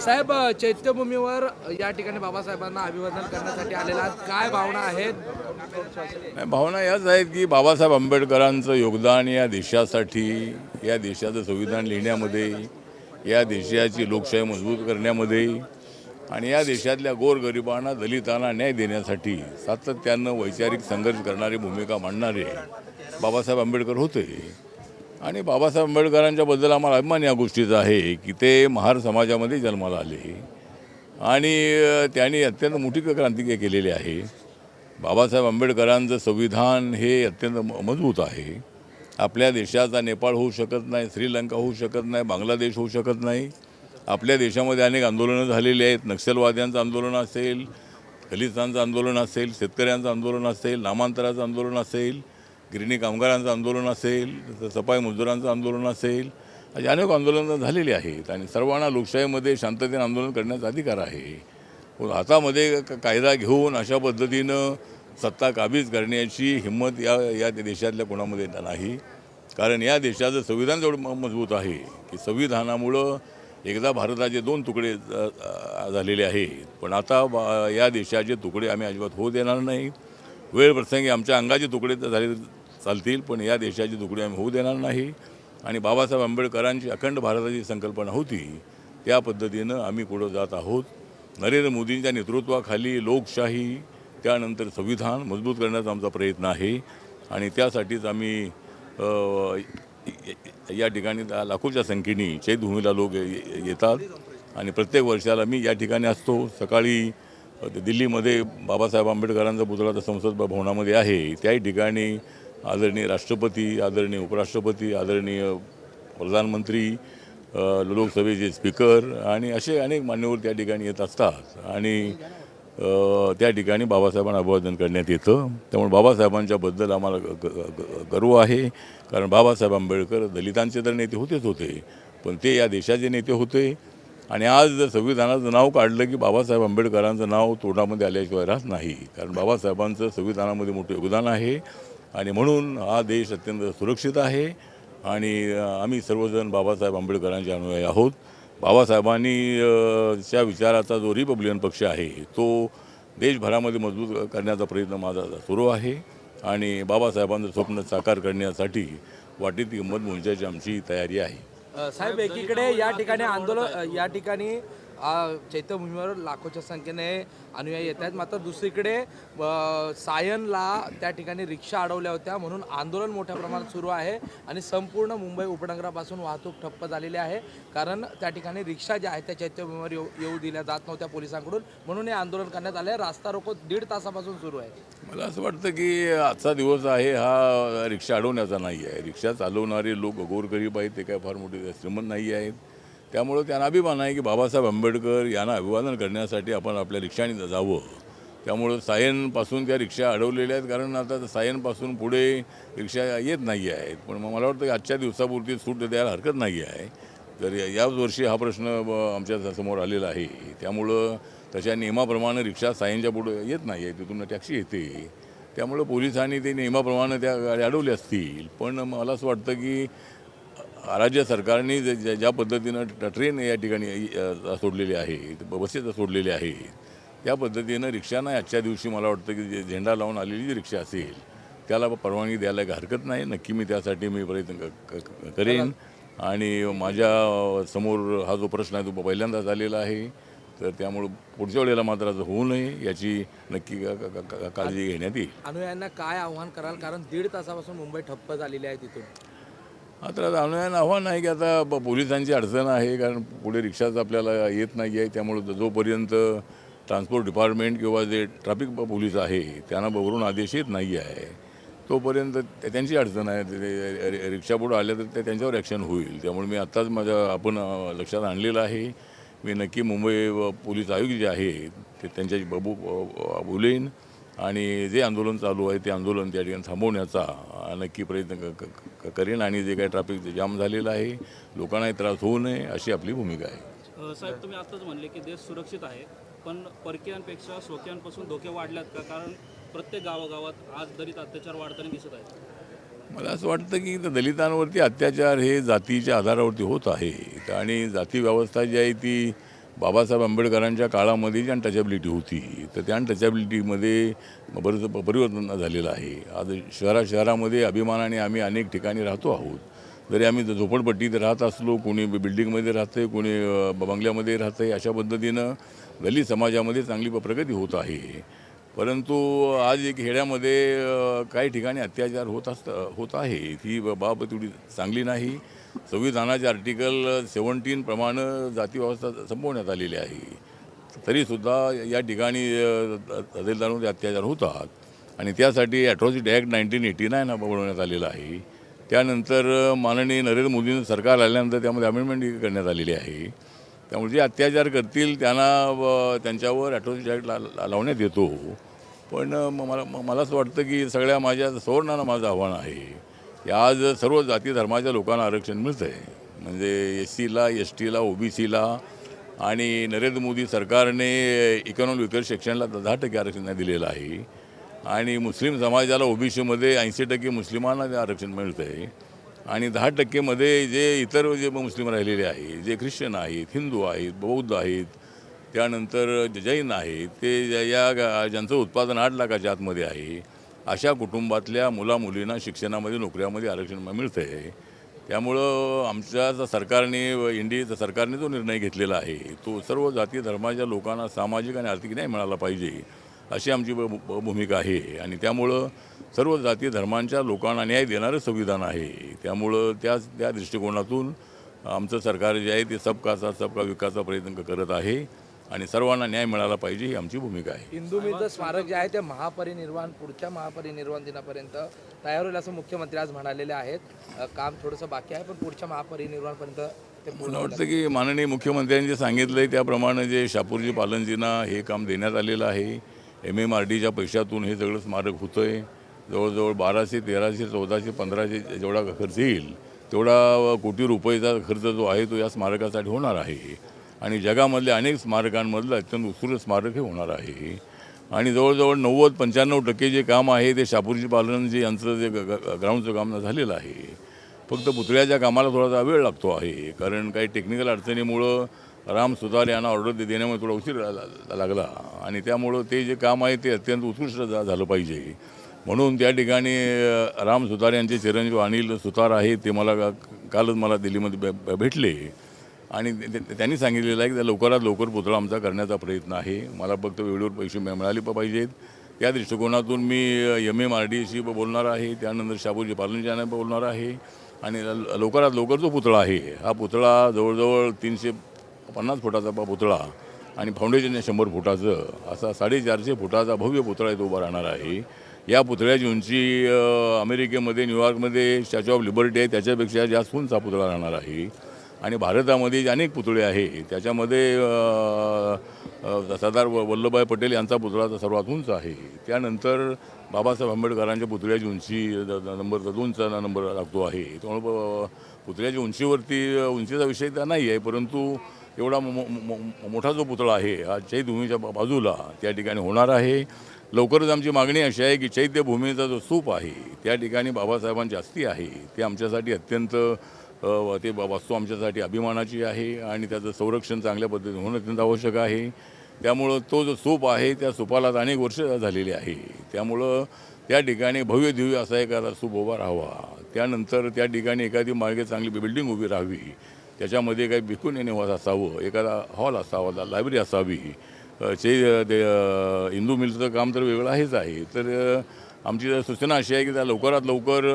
साहेब, चैत्यभूमीवर या ठिकाणी बाबासाहेबांना अभिवादन करण्यासाठी आलेला काय भावना आहेत? नाही, भावना याच आहेत की बाबासाहेब आंबेडकरांचं योगदान या देशासाठी, या देशाचं संविधान लिहिण्यामध्ये, या देशाची लोकशाही मजबूत करण्यामध्ये आणि या देशातल्या गोरगरिबांना दलितांना न्याय देण्यासाठी सातत्यानं वैचारिक संघर्ष करणारी भूमिका मांडणारे बाबासाहेब आंबेडकर होते. आणि बाबासाहेब आंबेडकरांच्याबद्दल आम्हाला अभिमान या गोष्टीचा आहे की ते महार समाजामध्ये जन्माला आले आणि त्यांनी अत्यंत मोठी क्रांती केलेली आहे. बाबासाहेब आंबेडकरांचं संविधान हे अत्यंत मजबूत आहे. आपल्या देशाचा नेपाळ होऊ शकत नाही, श्रीलंका होऊ शकत नाही, बांगलादेश होऊ शकत नाही. आपल्या देशामध्ये अनेक आंदोलनं झालेली आहेत. नक्षलवाद्यांचं आंदोलन असेल, दलितांचं आंदोलन असेल, शेतकऱ्यांचं आंदोलन असेल, नामांतराचं आंदोलन असेल, गिरणी कामगारांचं आंदोलन असेल, सफाई मजुरांचं आंदोलन असेल, अशी अनेक आंदोलनं झालेली आहेत आणि सर्वांना लोकशाहीमध्ये शांततेने आंदोलन करण्याचा अधिकार आहे. हातामध्ये कायदा घेऊन अशा पद्धतीनं सत्ता काबीज करण्याची हिंमत या देशातल्या कोणामध्ये नाही. कारण या देशाचं संविधान जेवढं मजबूत आहे की संविधानामुळं एकदा भारताचे 2 तुकडे झालेले आहेत, पण आता या देशाचे तुकडे आम्ही अजिबात होऊ देणार नाही. वेळ प्रसंगी आमच्या अंगाचे तुकडे झाले चालतील, पण या देशाचे तुकडे आम्ही होऊ देणार नाही. आणि बाबासाहेब आंबेडकरांची अखंड भारताची संकल्पना होती, त्या पद्धतीनं आम्ही पुढं जात आहोत. नरेंद्र मोदींच्या नेतृत्वाखाली लोकशाही, त्यानंतर संविधान मजबूत करण्याचा आमचा प्रयत्न आहे आणि त्यासाठीच आम्ही या ठिकाणी लाखोच्या संख्येने चैत्यभूमीला लोक येतात आणि प्रत्येक वर्षाला मी या ठिकाणी असतो. सकाळी दिल्लीमध्ये बाबासाहेब आंबेडकरांचा पुतळा तर संसद भवनामध्ये आहे, त्याही ठिकाणी आदरणीय राष्ट्रपती, आदरणीय उपराष्ट्रपती, आदरणीय प्रधानमंत्री, लोकसभेचे स्पीकर आणि असे अनेक मान्यवर त्या ठिकाणी येत असतात आणि त्या ठिकाणी बाबासाहेबांना अभिवादन करण्यात येतं. त्यामुळे बाबासाहेबांच्याबद्दल आम्हाला गर्व आहे. कारण बाबासाहेब आंबेडकर दलितांचे तर नेते होते, पण ते या देशाचे नेते होते. आणि आज जर संविधानाचं नाव काढलं की बाबासाहेब आंबेडकरांचं नाव तोंडामध्ये आल्याशिवाय राहत नाही. कारण बाबासाहेबांचं संविधानामध्ये मोठं योगदान आहे आणि म्हणून हा देश अत्यंत सुरक्षित आहे आणि आम्ही सर्वजण बाबासाहेब आंबेडकरांचे अनुयायी आहोत. बाबासाहेबांनी च्या विचाराचा जो रिपब्लिकन पक्ष आहे तो देशभरामध्ये मजबूत करण्याचा प्रयत्न माझा सुरू आहे आणि बाबासाहेबांचं स्वप्न साकार करण्यासाठी वाटेत किंमत मोजायची आमची तयारी आहे. साहेब, एकीकडे या ठिकाणी आंदोलन, या ठिकाणी चैत्यभूमीवर लाखोच्या संख्येने अनुयायी येत आहेत, मात्र दुसरीकडे सायनला त्या ठिकाणी रिक्षा अडवल्या होत्या म्हणून आंदोलन मोठ्या प्रमाणात सुरू आहे आणि संपूर्ण मुंबई उपनगरापासून वाहतूक ठप्प झालेली आहे. कारण त्या ठिकाणी रिक्षा ज्या आहेत त्या चैत्यभूमीवर येऊ दिल्या जात नव्हत्या पोलिसांकडून, म्हणून हे आंदोलन करण्यात आले. रास्ता रोको 1.5 तासापासून सुरू आहे. मला असं वाटतं की आजचा दिवस आहे हा रिक्षा अडवण्याचा नाही आहे. रिक्षा चालवणारे लोक गोरगरीब आहेत, ते काय फार मोठे श्रीमंत नाही आहेत. त्यामुळं त्यांना अभिमान आहे की बाबासाहेब आंबेडकर यांना अभिवादन करण्यासाठी आपण आपल्या रिक्षाने जावं. त्यामुळं सायनपासून त्या रिक्षा अडवलेल्या आहेत. कारण आता सायनपासून पुढे रिक्षा येत नाही आहेत. पण मग मला वाटतं की आजच्या दिवसापुरती सूट द्यायला हरकत नाही आहे. तर याच वर्षी हा प्रश्न आमच्या समोर आलेला आहे. त्यामुळं तशा नियमाप्रमाणे रिक्षा सायनच्या पुढे येत नाही आहे, तिथून टॅक्सी येते. त्यामुळं पोलिसांनी ते नियमाप्रमाणे त्या गाड्या अडवल्या असतील. पण मला असं वाटतं की राज्य सरकारने ज्या पद्धतीनं ट्रेन या ठिकाणी सोडलेली आहे, बसेस सोडलेल्या आहेत, त्या पद्धतीनं रिक्षांना आजच्या दिवशी मला वाटतं की झेंडा लावून आलेली जी रिक्षा असेल त्याला परवानगी द्यायला काही हरकत नाही. नक्की मी त्यासाठी प्रयत्न करेन आणि माझ्या समोर हा जो प्रश्न आहे तो पहिल्यांदाच आलेला आहे. तर त्यामुळं पुढच्या वेळेला मात्र असं होऊ नये याची नक्की काळजी घेण्यात येईल. अनुयायांना काय आव्हान कराल? कारण 1.5 तासापासून मुंबई ठप्प झालेली आहे तिथून. आता अनुयायांना आव्हान आहे की आता पोलिसांची अडचण आहे. कारण पुढे रिक्षाच आपल्याला येत नाही आहे. त्यामुळं जोपर्यंत ट्रान्सपोर्ट डिपार्टमेंट किंवा जे ट्रॅफिक पोलीस आहे त्यांना वरून आदेश येत नाही आहे तोपर्यंत त्यांची अडचण आहे. रिक्षा पुढं आल्या तर त्यांच्यावर ॲक्शन होईल. त्यामुळे मी आत्ताच आपण लक्षात आणलेलं आहे. मी नक्की मुंबई पोलीस आयुक्त जे आहेत ते त्यांच्याशी बोलेन आणि जे आंदोलन चालू आहे ते आंदोलन त्या ठिकाणी थांबवण्याचा नक्की प्रयत्न करेन आणि जे काही ट्रॅफिक जाम झालेलं आहे लोकांनाही त्रास होऊ नये अशी आपली भूमिका आहे. साहेब, तुम्ही आत्ताच म्हणले की देश सुरक्षित आहे, पण परकीयांपेक्षा स्वकीयांपासून धोके वाढल्यात का? कारण प्रत्येक गावागावात आज दलित अत्याचार वाढताना दिसत आहे. मला असं वाटतं की दलितांवरती अत्याचार हे जातीच्या आधारावरती होत आहे आणि जाती व्यवस्था जी आहे ती बाबासाहेब आंबेडकरांच्या काळामध्ये जी अनटचॅबिलिटी होती तर त्या अनटचॅबिलिटीमध्ये बरंच परिवर्तन झालेलं आहे. आज शहरामध्ये अभिमानाने आम्ही अनेक ठिकाणी राहतो आहोत. जरी आम्ही झोपडपट्टीत राहत असलो, कोणी बिल्डिंगमध्ये राहतं आहे, कोणी बंगल्यामध्ये राहतं आहे, अशा पद्धतीनं दलित समाजामध्ये चांगली प्रगती होत आहे. परंतु आज एक खेड्यामध्ये काही ठिकाणी अत्याचार होत आहे. ही बाब तेवढी चांगली नाही. संविधानाचे आर्टिकल 17 प्रमाणे जातीव्यवस्था संपवण्यात आलेली आहे. तरीसुद्धा या ठिकाणी तहसीलदारांमध्ये अत्याचार होतात आणि त्यासाठी ॲट्रॉसिटी ॲक्ट 1989 बनवण्यात आलेला आहे. त्यानंतर माननीय नरेंद्र मोदींचं सरकार आल्यानंतर त्यामध्ये अमेंडमेंट करण्यात आलेली आहे. त्यामुळे जे अत्याचार करतील त्यांना त्यांच्यावर ॲट्रॉसिटी ॲक्ट लावण्यात येतो. पण मला असं वाटतं की सगळ्या माझ्या सवर्णांना माझं आव्हान आहे की आज सर्व जाती धर्माच्या लोकांना आरक्षण मिळतं आहे. म्हणजे SCला, STला, OBCला आणि नरेंद्र मोदी सरकारने इकॉनॉमिक विकर सेक्शनला 10% आरक्षण दिलेलं आहे आणि मुस्लिम समाजाला OBCमध्ये 80% मुस्लिमांना आरक्षण मिळतं आहे आणि 10%मध्ये जे इतर जे मुस्लिम राहिलेले आहे, जे ख्रिश्चन आहेत, हिंदू आहेत, बौद्ध आहेत, त्यानंतर जैन आहेत, ते ज्यांचं उत्पादन 8 लाखाच्या आतमध्ये आहे, अशा कुटुंबातल्या मुलामुलींना शिक्षणामध्ये नोकऱ्यामध्ये आरक्षण मिळतं आहे. त्यामुळं आमच्या सरकारने सरकारने जो निर्णय घेतलेला आहे तो सर्व जाती धर्माच्या लोकांना सामाजिक आणि आर्थिक न्याय मिळाला पाहिजे अशी आमची भूमिका आहे आणि त्यामुळं सर्व जाती धर्मांच्या लोकांना न्याय देणारं संविधान आहे. त्यामुळं त्या दृष्टिकोनातून आमचं सरकार जे आहे ते सबका विकासाचा प्रयत्न करत आहे आणि सर्वांना न्याय मिळाला पाहिजे ही आमची भूमिका आहे. हिंदू मित्र स्मारक जे आहे ते पुढच्या महापरिनिर्वाण दिनापर्यंत तयार होईल असं मुख्यमंत्री आज म्हणालेले आहेत. काम थोडंसं बाकी आहे पण पुढच्या महापरिनिर्वाणपर्यंत ते पूर्ण मला वाटतं की माननीय मुख्यमंत्र्यांनी जे सांगितलं आहे त्याप्रमाणे जे शापूरजी पालनजींना हे काम देण्यात आलेलं आहे. MMRDच्या पैशातून हे सगळं स्मारक होतं आहे. जवळजवळ 1200, 1300, 1400, 1500 जेवढा खर्च येईल तेवढा कोटी रुपयेचा खर्च जो आहे तो या स्मारकासाठी होणार आहे आणि जगामधल्या अनेक स्मारकांमधलं अत्यंत उत्कृष्ट स्मारक हे होणार आहे आणि जवळजवळ 90-95% जे काम आहे ते शापूरजी पालनजी यांचं जे ग्राउंडचं काम झालेलं आहे. फक्त पुतळ्याच्या कामाला थोडासा वेळ लागतो आहे कारण काही टेक्निकल अडचणीमुळं राम सुतार यांना ऑर्डर देण्यामुळे थोडा उशीर लागला आणि त्यामुळं ते जे काम आहे ते अत्यंत उत्कृष्ट झालं पाहिजे. म्हणून त्या ठिकाणी राम सुतार यांचे चिरंजीव अनिल सुतार आहेत ते कालच मला दिल्लीमध्ये भेटले आणि त्यांनी सांगितलेलं आहे की लवकरात लवकर पुतळा आमचा करण्याचा प्रयत्न आहे. मला फक्त वेळेवर पैसे मिळाले पाहिजेत. त्या दृष्टिकोनातून मी MMRDशी बोलणार आहे, त्यानंतर शापूरजी पालनजी यांना बोलणार आहे आणि लवकरात लवकर जो पुतळा आहे हा पुतळा जवळजवळ 350 फुटाचा पुतळा आणि फाउंडेशन 100 फुटाचं असा 450 फुटाचा भव्य पुतळा इथं उभा राहणार आहे. या पुतळ्याची उंची अमेरिकेमध्ये न्यूयॉर्कमध्ये स्टॅच्यू ऑफ लिबर्टी आहे त्याच्यापेक्षा जास्त उंच पुतळा राहणार आहे आणि भारतामध्ये जे अनेक पुतळे आहे त्याच्यामध्ये सरदार वल्लभभाई पटेल यांचा पुतळा सर्वात उंच आहे. त्यानंतर बाबासाहेब आंबेडकरांच्या पुतळ्याची उंची नंबर 2चा नंबर लागतो आहे. त्यामुळे पुतळ्याच्या उंचीचा विषय तर नाही आहे परंतु एवढा मोठा जो पुतळा आहे हा चैत्यभूमीच्या बाजूला त्या ठिकाणी होणार आहे. लवकरच आमची मागणी अशी आहे की चैत्यभूमीचा जो स्तूप आहे त्या ठिकाणी बाबासाहेबांची अस्थी आहे ते आमच्यासाठी अत्यंत ते वास्तू आमच्यासाठी अभिमानाची आहे आणि त्याचं संरक्षण चांगल्या पद्धतीने होणं अत्यंत आवश्यक आहे. त्यामुळं तो जो स्तूप आहे त्या स्तूपाला अनेक वर्ष झालेली आहे. त्यामुळं त्या ठिकाणी भव्य दिव्य असा एक स्तूप उभा राहावा. त्यानंतर त्या ठिकाणी एखादी मार्गे चांगली बिल्डिंग उभी राहावी, त्याच्यामध्ये काही विकून निवास असावं, एखादा हॉल असावा, लायब्ररी असावी. हिंदू मिलचं काम तर वेगळं आहे. तर आमची सूचना अशी आहे की त्या लवकरात लवकर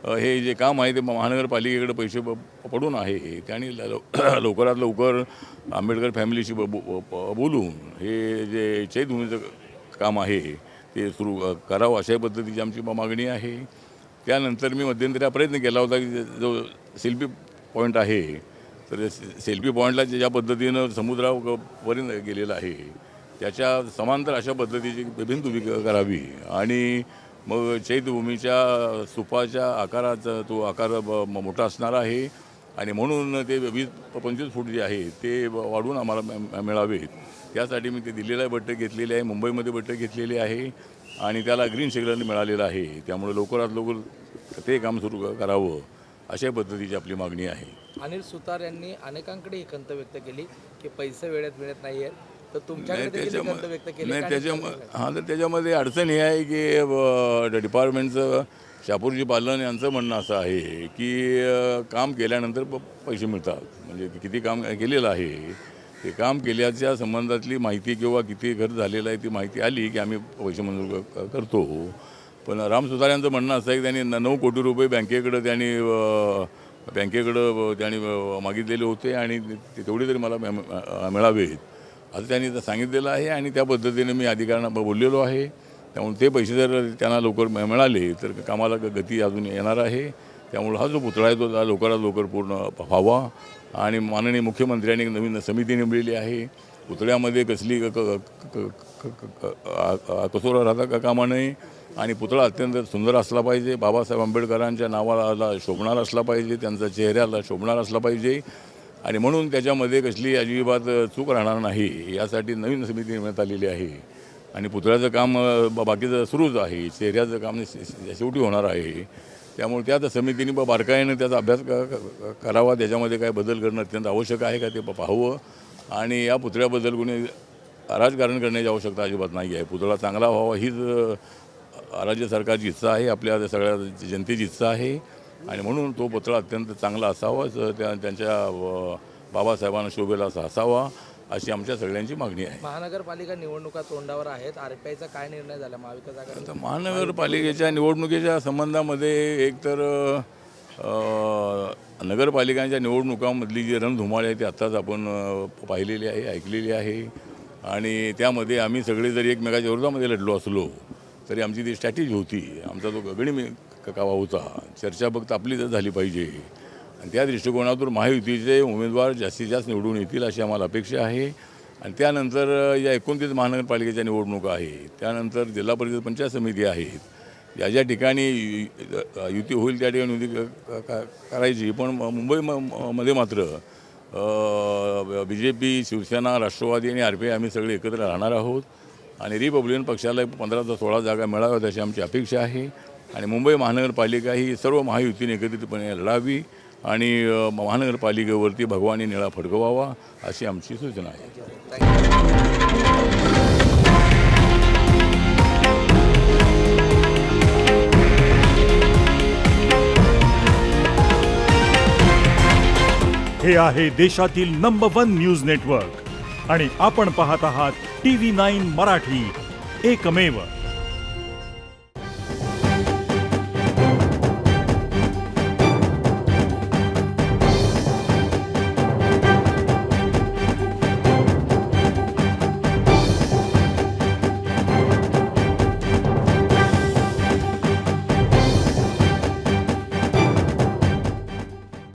हे जे काम आहे ते महानगरपालिकेकडे पैसे पडून आहे त्याने लवकरात लवकर आंबेडकर फॅमिलीशी बोलून हे जे चैत्यभूमीचं काम आहे ते सुरू करावं अशा पद्धतीची आमची मागणी आहे. त्यानंतर मी मध्यंतरी हा प्रयत्न केला होता की जो सेल्फी पॉईंट आहे तर सेल्फी पॉईंटला ज्या पद्धतीनं समुद्रापर्यंत गेलेला आहे त्याच्या समांतर अशा पद्धतीची भिंत उभी करावी आणि मग चैत्यभूमीच्या स्तूपाच्या आकाराचा तो आकार मोठा असणार आहे आणि म्हणून ते 20-25 फूट जे आहे ते वाढवून आम्हाला मिळावेत. त्यासाठी मी ते दिल्लीला बैठक घेतलेली आहे, मुंबईमध्ये बैठक घेतलेली आहे आणि त्याला ग्रीन सिग्नल मिळालेला आहे. त्यामुळे लवकरात लवकर ते काम सुरू करावं अशा पद्धतीची आपली मागणी आहे. अनिल सुतार यांनी अनेकांकडे ही खंत व्यक्त केली की पैसे वेळेत मिळत नाहीयेत, तर नाही तुमच्याकडे देखील ही खंत व्यक्त केली. नाही तर त्याच्यामध्ये अडचण ही आहे की डिपार्टमेंटचं शापूरजी पालन यांचं म्हणणं असं आहे की काम केल्यानंतर पैसे मिळतात. म्हणजे किती काम केलेलं आहे ते काम केल्याच्या संबंधातली माहिती किंवा किती खर्च झालेला आहे ती माहिती आली की आम्ही पैसे मंजूर करतो. पण राम सुतार यांचं म्हणणं असं आहे की त्यांनी 9 कोटी रुपये बँकेकडं त्यांनी मागितलेले होते आणि तेवढे तरी मला मिळावेत असं त्यांनी सांगितलेलं आहे आणि त्या पद्धतीने मी अधिकाऱ्यांना बोललेलो आहे. त्यामुळे ते पैसे जर त्यांना लवकर मिळाले तर कामाला गती अजून येणार आहे. त्यामुळे हा जो पुतळा आहे तो लवकरात लवकर पूर्ण व्हावा आणि माननीय मुख्यमंत्र्यांनी एक नवीन समिती नेमलेली आहे. पुतळ्यामध्ये कसली कसोरा राहता कामा नये आणि पुतळा अत्यंत सुंदर असला पाहिजे. बाबासाहेब आंबेडकरांच्या नावाला शोभणार असला पाहिजे, त्यांचा चेहऱ्याला शोभणार असला पाहिजे आणि म्हणून त्याच्यामध्ये कसली अजिबात चूक राहणार नाही यासाठी नवीन समिती नेमण्यात आलेली आहे. आणि पुतळ्याचं काम बाकीचं सुरूच आहे, चेहऱ्याचं काम शेवटी होणार आहे. त्यामुळे त्या समितीने बारकाईने त्याचा अभ्यास करावा, त्याच्यामध्ये काय बदल करणं अत्यंत आवश्यक आहे का ते पाहावं. आणि या पुतळ्याबद्दल कोणी राजकारण करण्याची आवश्यकता अजिबात नाही आहे. पुतळा चांगला व्हावा हीच राज्य सरकारची इच्छा आहे, आपल्या सगळ्या जनतेची इच्छा आहे आणि म्हणून तो पुतळा अत्यंत चांगला असावा, त्यांच्या बाबासाहेबांना शोभेला असा असावा अशी आमच्या सगळ्यांची मागणी आहे. महानगरपालिका निवडणुका तोंडावर आहेत, RPIचा काय निर्णय झाला महाविकास आघाडी? आता महानगरपालिकेच्या निवडणुकीच्या संबंधामध्ये एकतर नगरपालिकांच्या निवडणुकांमधली जी रणधुमाळी आहे ती आत्ताच आपण पाहिलेली आहे, ऐकलेली आहे आणि त्यामध्ये आम्ही सगळे जरी एकमेकाच्या विरोधामध्ये लढलो असलो तरी आमची ती स्ट्रॅटेजी होती, आमचा तो गगडी कावा होता. चर्चा फक्त आपली झाली पाहिजे आणि त्या दृष्टिकोनातून महायुतीचे उमेदवार जास्तीत जास्त निवडून येतील अशी आम्हाला अपेक्षा आहे. आणि त्यानंतर या 29 महानगरपालिकेच्या निवडणुका आहेत, त्यानंतर जिल्हा परिषद पंचायत समिती आहेत, ज्या ठिकाणी युती होईल त्या ठिकाणी युती करायची. पण मुंबईमध्ये मात्र BJP, शिवसेना, राष्ट्रवादी आणि RPI आम्ही सगळे एकत्र राहणार आहोत आणि रिपब्लिकन पक्षाला 15 ते 16 जागा मिळाव्यात अशी आमची अपेक्षा आहे. आणि मुंबई महानगरपालिका ही सर्व महायुतीने एकत्रितपणे लढावी आणि महानगरपालिकेवरती भगवानी निळा फडकवावा अशी आमची सूचना आहे. हे आहे देशातील नंबर 1 न्यूज नेटवर्क आणि आपण पाहत आहात TV9 मराठी, एकमेव.